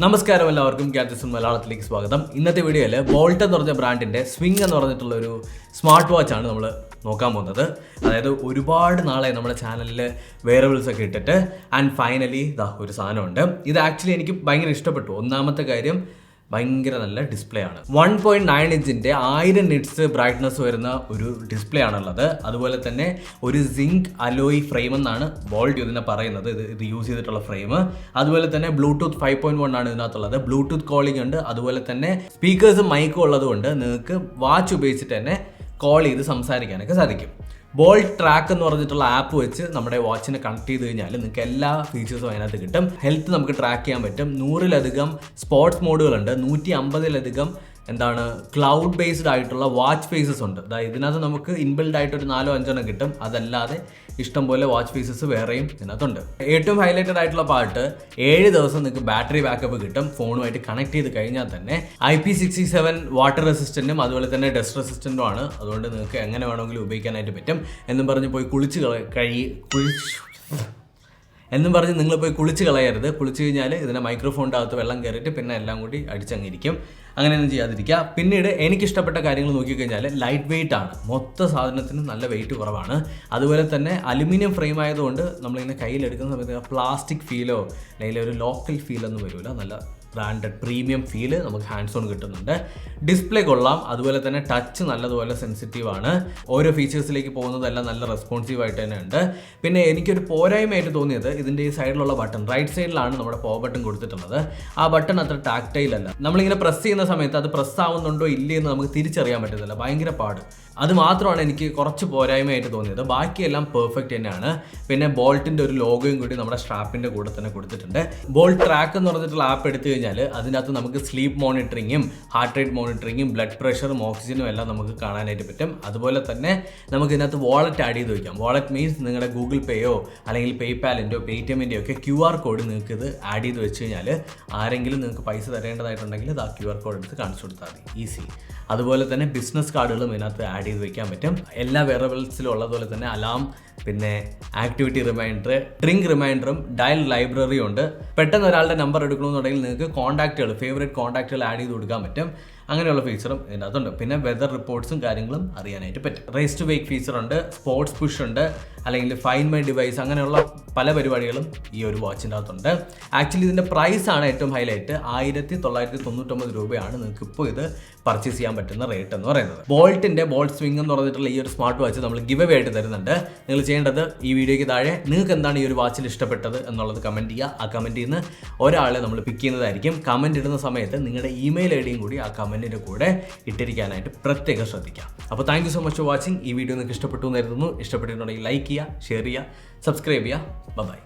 നമസ്കാരം എല്ലാവർക്കും ഗാഡ്ജറ്റ്സ് മലയാളത്തിലേക്ക് സ്വാഗതം. ഇന്നത്തെ വീഡിയോയിൽ ബോൾട്ട് എന്ന് പറഞ്ഞ ബ്രാൻഡിൻ്റെ സ്വിംഗ് എന്ന് പറഞ്ഞിട്ടുള്ള ഒരു സ്മാർട്ട് വാച്ച് ആണ് നമ്മൾ നോക്കാൻ പോകുന്നത്. അതായത് ഒരുപാട് നാളെ നമ്മുടെ ചാനലിൽ വെയറബിൾസ് ഒക്കെ ഇട്ടിട്ട് ആൻഡ് ഫൈനലി ഒരു സാധനമുണ്ട്. ഇത് ആക്ച്വലി എനിക്ക് ഭയങ്കര ഇഷ്ടപ്പെട്ടു. ഒന്നാമത്തെ കാര്യം ഭയങ്കര നല്ല ഡിസ്പ്ലേ ആണ്. 1.9 ഇഞ്ചിൻ്റെ 1000 നിറ്റ്സ് ബ്രൈറ്റ്നസ് വരുന്ന ഒരു ഡിസ്പ്ലേ ആണുള്ളത്. അതുപോലെ തന്നെ ഒരു സിങ്ക് അലോയ് ഫ്രെയിം എന്നാണ് ബോൾട്ട് ഇതിനെ പറയുന്നത്, ഇത് യൂസ് ചെയ്തിട്ടുള്ള ഫ്രെയിം. അതുപോലെ തന്നെ ബ്ലൂടൂത്ത് 5.1 ആണ് ഇതിനകത്തുള്ളത്. ബ്ലൂടൂത്ത് കോളിംഗ് ഉണ്ട്. അതുപോലെ തന്നെ സ്പീക്കേഴ്സും മൈക്കും ഉള്ളത് കൊണ്ട് നിങ്ങൾക്ക് വാച്ച് ഉപയോഗിച്ചിട്ട് തന്നെ കോൾ ചെയ്ത് സംസാരിക്കാനൊക്കെ സാധിക്കും. ബോൾട്ട് ട്രാക്ക് എന്ന് പറഞ്ഞിട്ടുള്ള ആപ്പ് വെച്ച് നമ്മുടെ വാച്ചിനെ കണക്ട് ചെയ്ത് കഴിഞ്ഞാൽ നിങ്ങൾക്ക് എല്ലാ ഫീച്ചേഴ്സും അതിനകത്ത് കിട്ടും. ഹെൽത്ത് നമുക്ക് ട്രാക്ക് ചെയ്യാൻ പറ്റും. 100-ലധികം സ്പോർട്സ് മോഡുകളുണ്ട്. 150-ലധികം ക്ലൗഡ് ബേസ്ഡ് ആയിട്ടുള്ള വാച്ച് ഫേസസ് ഉണ്ട്. അതായത് ഇതിനകത്ത് നമുക്ക് ഇൻബിൽഡ് ആയിട്ട് ഒരു 4-5 കിട്ടും. അതല്ലാതെ ഇഷ്ടംപോലെ വാച്ച് ഫേസസ് വേറെയും ഇതിനകത്തുണ്ട്. ഏറ്റവും ഹൈലൈറ്റഡ് ആയിട്ടുള്ള പാർട്ട് 7 ദിവസം നിങ്ങൾക്ക് ബാറ്ററി ബാക്കപ്പ് കിട്ടും. ഫോണുമായിട്ട് കണക്ട് ചെയ്ത് കഴിഞ്ഞാൽ തന്നെ IP67 വാട്ടർ റെസിസ്റ്റൻറ്റും അതുപോലെ തന്നെ ഡസ്റ്റ് റെസിസ്റ്റൻറ്റും ആണ്. അതുകൊണ്ട് നിങ്ങൾക്ക് എങ്ങനെ വേണമെങ്കിലും ഉപയോഗിക്കാനായിട്ട് പറ്റും. എന്നും പറഞ്ഞ് പോയി നിങ്ങൾ പോയി കുളിച്ച് കളയരുത്. കുളിച്ച് കഴിഞ്ഞാൽ ഇതിൻ്റെ മൈക്രോഫോണിൻ്റെ അകത്ത് വെള്ളം കയറിയിട്ട് പിന്നെ എല്ലാം കൂടി അടിച്ചങ്ങിരിക്കും. അങ്ങനെയൊന്നും ചെയ്യാതിരിക്കുക. പിന്നീട് എനിക്കിഷ്ടപ്പെട്ട കാര്യങ്ങൾ നോക്കിക്കഴിഞ്ഞാൽ ലൈറ്റ് വെയിറ്റ് ആണ്. മൊത്ത സാധനത്തിന് നല്ല വെയിറ്റ് കുറവാണ്. അതുപോലെ തന്നെ അലുമിനിയം ഫ്രെയിം ആയതുകൊണ്ട് നമ്മളിങ്ങനെ കയ്യിലെടുക്കുന്ന സമയത്ത് പ്ലാസ്റ്റിക് ഫീലോ അല്ലെങ്കിൽ ഒരു ലോക്കൽ ഫീലൊന്നും വരില്ല. നല്ല ബ്രാൻഡഡ് പ്രീമിയം ഫീല് നമുക്ക് ഹാൻഡ്സ് ഓൺ കിട്ടുന്നുണ്ട്. ഡിസ്പ്ലേ കൊള്ളാം. അതുപോലെ തന്നെ ടച്ച് നല്ലതുപോലെ സെൻസിറ്റീവ് ആണ്. ഓരോ ഫീച്ചേഴ്സിലേക്ക് പോകുന്നതെല്ലാം നല്ല റെസ്പോൺസീവ് ആയിട്ട് തന്നെ ഉണ്ട്. പിന്നെ എനിക്കൊരു പോരായ്മയായിട്ട് തോന്നിയത് ഇതിൻ്റെ ഈ സൈഡിലുള്ള ബട്ടൺ, റൈറ്റ് സൈഡിലാണ് നമ്മുടെ പവർ ബട്ടൺ കൊടുത്തിട്ടുള്ളത്. ആ ബട്ടൺ അത്ര ടാക്ടൈൽ അല്ല. നമ്മളിങ്ങനെ പ്രസ് ചെയ്യുന്ന സമയത്ത് അത് പ്രസ് ആവുന്നുണ്ടോ ഇല്ലേ എന്ന് നമുക്ക് തിരിച്ചറിയാൻ പറ്റുന്നില്ല. ഭയങ്കര പാട്. അത് മാത്രമാണ് എനിക്ക് കുറച്ച് പോരായ്മയായിട്ട് തോന്നിയത്. ബാക്കിയെല്ലാം പെർഫെക്റ്റ് തന്നെയാണ്. പിന്നെ ബോൾട്ടിൻ്റെ ഒരു ലോഗോയും കൂടി നമ്മുടെ സ്ട്രാപ്പിൻ്റെ കൂടെ തന്നെ കൊടുത്തിട്ടുണ്ട്. ബോൾട്ട് ട്രാക്ക് എന്ന് പറഞ്ഞിട്ടുള്ള ആപ്പ് എടുത്തു കഴിഞ്ഞാൽ അതിനകത്ത് നമുക്ക് സ്ലീപ്പ് മോണിറ്ററിങ്ങും ഹാർട്ട് റേറ്റ് മോണിറ്ററിങ്ങും ബ്ലഡ് പ്രഷറും ഓക്സിജനും എല്ലാം നമുക്ക് കാണാനായിട്ട് പറ്റും. അതുപോലെ തന്നെ നമുക്ക് ഇതിനകത്ത് വാളറ്റ് ആഡ് ചെയ്ത് വയ്ക്കാം. വാളറ്റ് മീൻസ് നിങ്ങളുടെ ഗൂഗിൾ പേയോ അല്ലെങ്കിൽ പേയ്പാലിൻ്റെയോ പേടിഎമ്മിൻ്റെയോ ഒക്കെ QR കോഡ് നിങ്ങൾക്ക് ഇത് ആഡ് ചെയ്ത് വെച്ച് കഴിഞ്ഞാൽ ആരെങ്കിലും നിങ്ങൾക്ക് പൈസ തരേണ്ടതായിട്ടുണ്ടെങ്കിൽ അത് ആ QR കോഡ് എടുത്ത് കാണിച്ചു കൊടുത്താൽ മതി, ഈസി. അതുപോലെ തന്നെ ബിസിനസ് കാർഡുകളും ഇതിനകത്ത് ആഡ് ചെയ്ത് വെക്കാൻ പറ്റും. എല്ലാ വെയറബിൾസിലും ഉള്ളതുപോലെ തന്നെ അലാം, പിന്നെ ആക്ടിവിറ്റി റിമൈൻഡർ, ഡ്രിങ്ക് റിമൈൻഡറും ഡയൽ ലൈബ്രറിയും ഉണ്ട്. പെട്ടെന്ന് ഒരാളുടെ നമ്പർ എടുക്കണമെന്നുണ്ടെങ്കിൽ നിങ്ങൾക്ക് കോൺടാക്റ്റുകൾ, ഫേവറേറ്റ് കോൺടാക്റ്റുകൾ ആഡ് ചെയ്ത് കൊടുക്കാൻ പറ്റും. അങ്ങനെയുള്ള ഫീച്ചറും ഇതിനകത്തുണ്ട്. പിന്നെ വെതർ റിപ്പോർട്ട്സും കാര്യങ്ങളും അറിയാനായിട്ട് പറ്റും. റേസ് ടു വേക്ക് ഫീച്ചർ ഉണ്ട്, സ്പോർട്സ് പുഷ് ഉണ്ട്, അല്ലെങ്കിൽ ഫൈൻഡ് മൈ ഡിവൈസ്, അങ്ങനെയുള്ള പല പരിപാടികളും ഈ ഒരു വാച്ചിൻ്റെ അകത്തുണ്ട്. ആക്ച്വലി ഇതിൻ്റെ പ്രൈസാണ് ഏറ്റവും ഹൈലൈറ്റ്. 1999 രൂപയാണ് നിങ്ങൾക്ക് ഇപ്പോൾ ഇത് പർച്ചേസ് ചെയ്യാൻ പറ്റുന്ന റേറ്റ് എന്ന് പറയുന്നത്. ബോൾട്ടിൻ്റെ ബോൾട്ട് സ്വിംഗ് എന്ന് പറഞ്ഞിട്ടുള്ള ഈ ഒരു സ്മാർട്ട് വാച്ച് നമ്മൾ ഗിവ് അവേ ആയിട്ട് തരുന്നുണ്ട്. നിങ്ങൾ ചെയ്യേണ്ടത് ഈ വീഡിയോയ്ക്ക് താഴെ നിങ്ങൾക്ക് എന്താണ് ഈ ഒരു വാച്ചിൽ ഇഷ്ടപ്പെട്ടത് എന്നുള്ളത് കമൻറ്റ് ചെയ്യുക. ആ കമൻറ്റിൽ നിന്ന് ഒരാളെ നമ്മൾ പിക്ക് ചെയ്യുന്നതായിരിക്കും. കമൻറ്റ് ഇടുന്ന സമയത്ത് നിങ്ങളുടെ ഇമെയിൽ ഐഡിയും കൂടി ആ കമൻറ്റിൻ്റെ കൂടെ ഇട്ടിരിക്കാനായിട്ട് പ്രത്യേകം ശ്രദ്ധിക്കാം. അപ്പോൾ thank you so much for watching. ഈ വീഡിയോ നിങ്ങൾക്ക് ഇഷ്ടപ്പെട്ടു എന്ന് കരുതുന്നു. ഇഷ്ടപ്പെട്ടിട്ടുണ്ടെങ്കിൽ ലൈക്ക് ചെയ്യുക, ഷെയർ ചെയ്യുക, സബ്സ്ക്രൈബ് ചെയ്യുക. ബൈ.